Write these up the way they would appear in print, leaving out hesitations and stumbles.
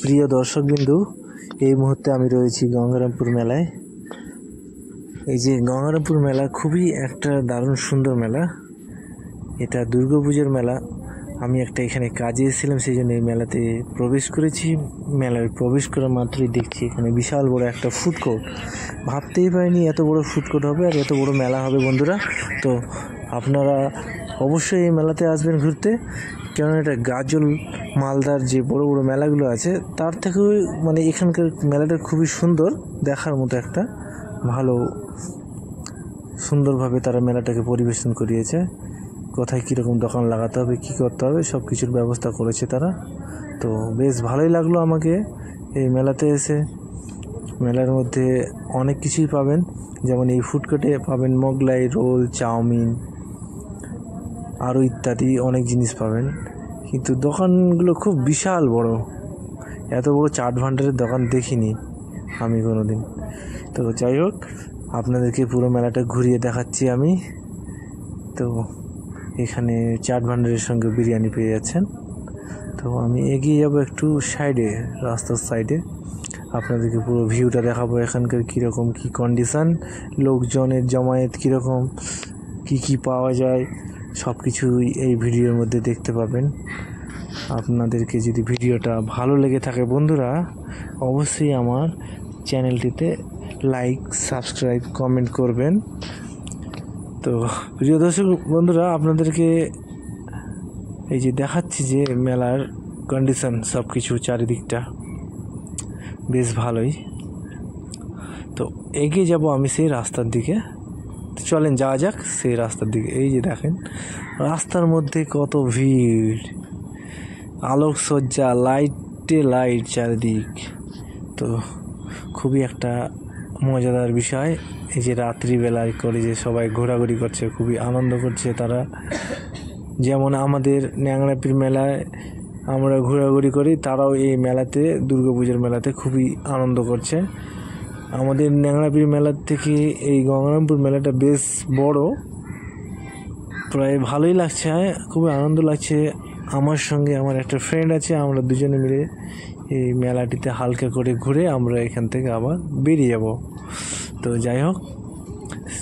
প্রিয় দর্শকবিন্দু, এই মুহূর্তে আমি রয়েছি গঙ্গারামপুর মেলায়। এই যে গঙ্গারামপুর মেলা খুবই একটা দারুণ সুন্দর মেলা। এটা দুর্গাপুজোর মেলা। আমি একটা এখানে কাজে এসেছিলাম, সেই জন্য এই মেলাতে প্রবেশ করেছি। মেলায় প্রবেশ করা মাত্রই দেখছি এখানে বিশাল বড় একটা ফুড কোর্ট। ভাবতেই পারিনি এত বড় ফুড কোর্ট হবে আর এত বড় মেলা হবে বন্ধুরা। তো আপনারা অবশ্যই এই মেলাতে আসবেন ঘুরতে, কেননা এটা গাজল মালদার যে বড় বড় মেলাগুলো আছে তার থেকেও মানে এখানকার মেলাটা খুবই সুন্দর, দেখার মতো একটা ভালো সুন্দরভাবে তারা মেলাটাকে পরিবেশন করিয়েছে। কোথায় কীরকম দোকান লাগাতে হবে, কী করতে হবে, সব কিছুর ব্যবস্থা করেছে তারা। তো বেশ ভালোই লাগলো আমাকে এই মেলাতে এসে। মেলার মধ্যে অনেক কিছুই পাবেন, যেমন এই ফুড কোর্টে পাবেন মোগলাই, রোল, চাউমিন আরও ইত্যাদি অনেক জিনিস পাবেন। কিন্তু দোকানগুলো খুব বিশাল বড়, এত বড় চাট ভান্ডারের দোকান দেখিনি আমি কোনো দিন। তো যাই হোক, আপনাদেরকে পুরো মেলাটা ঘুরিয়ে দেখাচ্ছি আমি। তো এখানে চাট ভান্ডারের সঙ্গে বিরিয়ানি পেয়ে যাচ্ছেন। তো আমি এগিয়ে যাব একটু সাইডে, রাস্তার সাইডে, আপনাদেরকে পুরো ভিউটা দেখাবো এখানকার কীরকম কী কন্ডিশান, লোকজনের জমায়েত কীরকম, কি পাওয়া যায়, সব কিছুই এই ভিডিওর মধ্যে দেখতে পাবেন। আপনাদেরকে যদি ভিডিওটা ভালো লেগে থাকে বন্ধুরা, অবশ্যই আমার চ্যানেলটিতে লাইক, সাবস্ক্রাইব, কমেন্ট করবেন। তো প্রিয় দর্শক বন্ধুরা, আপনাদেরকে এই যে দেখাচ্ছি যে মেলার কন্ডিশন, সব কিছু চারিদিকটা বেশ ভালোই। তো এগিয়ে যাব আমি সেই রাস্তার দিকে। চলেন যাওয়া যাক সেই রাস্তার দিকে। এই যে দেখেন রাস্তার মধ্যে কত ভিড়, আলোকসজ্জা, লাইটে লাইট চারিদিক। তো খুবই একটা মজাদার বিষয়। এই যে রাত্রিবেলায় করে যে সবাই ঘোরাঘুরি করছে, খুবই আনন্দ করছে তারা। যেমন আমাদের ন্যাংরাপির মেলায় আমরা ঘোরাঘুরি করি, তারাও এই মেলাতে, দুর্গাপুজোর মেলাতে খুবই আনন্দ করছে। আমাদের ন্যাংরাপির মেলার থেকে এই গঙ্গারামপুর মেলাটা বেশ বড়, প্রায় ভালোই লাগছে, খুবই আনন্দ লাগছে। আমার সঙ্গে আমার একটা ফ্রেন্ড আছে, আমরা দুজনে মিলে এই মেলাটিতে হালকা করে ঘুরে আমরা এখান থেকে আবার বেরিয়ে যাব। তো যাই হোক,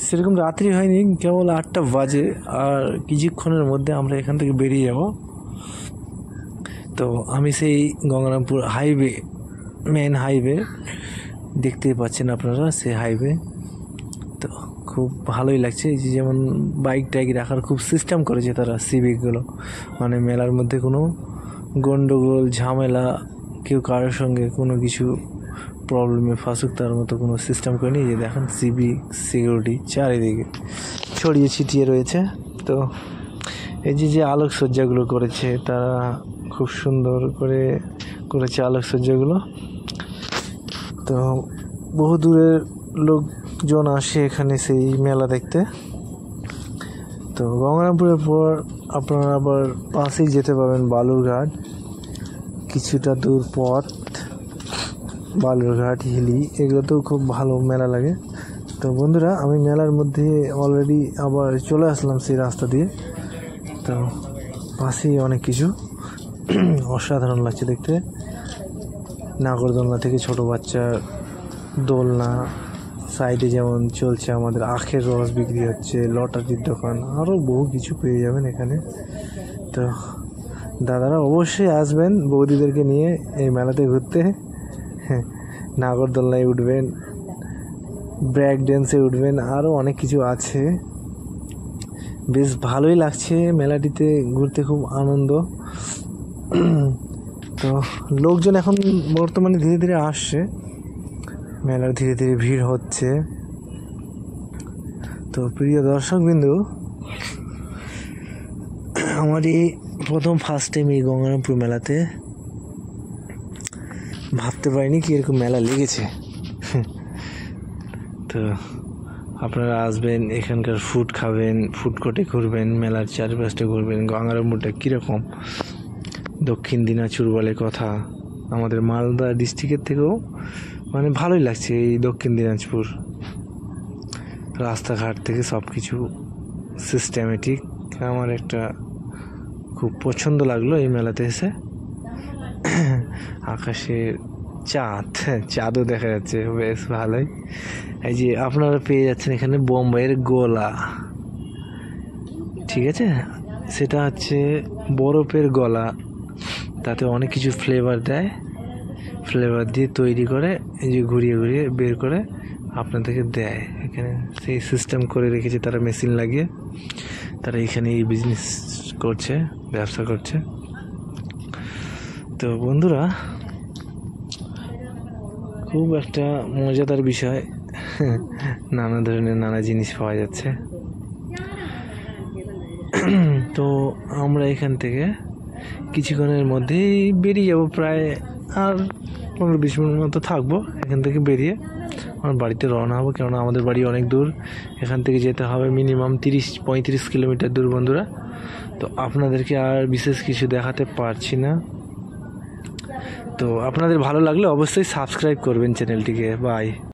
সেরকম রাত্রি হয়নি, কেবল 8টা বাজে, আর কিছুক্ষণের মধ্যে আমরা এখান থেকে বেরিয়ে যাব। তো আমি সেই গঙ্গারামপুর হাইওয়ে, মেন হাইওয়ে দেখতেই পাচ্ছেন আপনারা, সেই হাইওয়ে। তো খুব ভালোই লাগছে। এই যে যেমন বাইক টাইক রাখার খুব সিস্টেম করেছে তারা, সিভিকগুলো, মানে মেলার মধ্যে কোনো গন্ডগোল ঝামেলা, কেউ কারোর সঙ্গে কোনো কিছু প্রবলেমে ফাঁসুক তার মতো কোনো সিস্টেম করেনি। এই যে দেখেন সিভিক সিকিউরিটি চারিদিকে ছড়িয়ে ছিটিয়ে রয়েছে। তো এই যে আলোকসজ্জাগুলো করেছে তারা, খুব সুন্দর করে করেছে আলোকসজ্জাগুলো। তো বহু দূরের লোকজন আসে এখানে সেই মেলা দেখতে। তো গঙ্গারামপুরের পর আপনারা আবার পাশেই যেতে পারবেন বালুরঘাট, কিছুটা দূর পথ, বালুরঘাট, হিলি, এগুলোতেও খুব ভালো মেলা লাগে। তো বন্ধুরা, আমি মেলার মধ্যে অলরেডি আবার চলে আসলাম সেই রাস্তা দিয়ে। তো পাশেই অনেক কিছু অসাধারণ লাগছে দেখতে। নাগরদোলনা থেকে ছোট বাচ্চার দোলনা, সাইডে যেমন চলছে আমাদের আখের রস বিক্রি হচ্ছে, লটারির দোকান, আরও বহু কিছু পেয়ে যাবেন এখানে। তো দাদারা অবশ্যই আসবেন বৌদিদেরকে নিয়ে এই মেলাতে ঘুরতে। নাগরদোলনায় উঠবেন, ব্রেক ড্যান্সে উঠবেন, আরও অনেক কিছু আছে। বেশ ভালোই লাগছে মেলাটিতে ঘুরতে, খুব আনন্দ। তো লোকজন এখন বর্তমানে ধীরে ধীরে আসছে, মেলার ধীরে ধীরে ভিড় হচ্ছে। তো প্রিয় দর্শকবিন্দু, আমার এই ফার্স্ট টাইম এই গঙ্গারামপুর মেলাতে, ভাবতে পারিনি কি এরকম মেলা লেগেছে। তো আপনারা আসবেন, এখানকার ফুড খাবেন, ফুড কোর্টে ঘুরবেন, মেলার চারপাশটা ঘুরবেন। গঙ্গারামপুরটা কীরকম, দক্ষিণ দিনাজপুর বলে কথা, আমাদের মালদা ডিস্ট্রিক্টের থেকেও মানে ভালোই লাগছে এই দক্ষিণ দিনাজপুর। রাস্তাঘাট থেকে সব কিছু সিস্টেমেটিক, আমার একটা খুব পছন্দ লাগলো এই মেলাতে এসে। আকাশের চাঁদও দেখা যাচ্ছে, বেশ ভালোই। এই যে আপনারা পেয়ে যাচ্ছেন এখানে বোম্বাইয়ের গোলা, ঠিক আছে, সেটা হচ্ছে বরফের গলা, তাতে অনেক কিছু ফ্লেভার দেয়, ফ্লেভার দিয়ে তৈরি করে এই যে ঘুরিয়ে ঘুরিয়ে বের করে আপনাদেরকে দেয়। এখানে সেই সিস্টেম করে রেখেছে তারা, মেশিন লাগিয়ে তারা এখানে এই বিজনেস করছে, ব্যবসা করছে। তো বন্ধুরা, খুব একটা মজাদার বিষয়, নানা ধরনের নানা জিনিস পাওয়া যাচ্ছে। তো আমরা এখান থেকে কিছুক্ষণের মধ্যেই বেরিয়ে যাব, প্রায় আর 15-20 মিনিট মতো থাকবো। এখান থেকে বেরিয়ে আমার বাড়িতে রওনা হবো, কেননা আমাদের বাড়ি অনেক দূর, এখান থেকে যেতে হবে মিনিমাম 30-35 কিলোমিটার দূর বন্ধুরা। তো আপনাদেরকে আর বিশেষ কিছু দেখাতে পারছি না। তো আপনাদের ভালো লাগলে অবশ্যই সাবস্ক্রাইব করবেন চ্যানেলটিকে। বাই।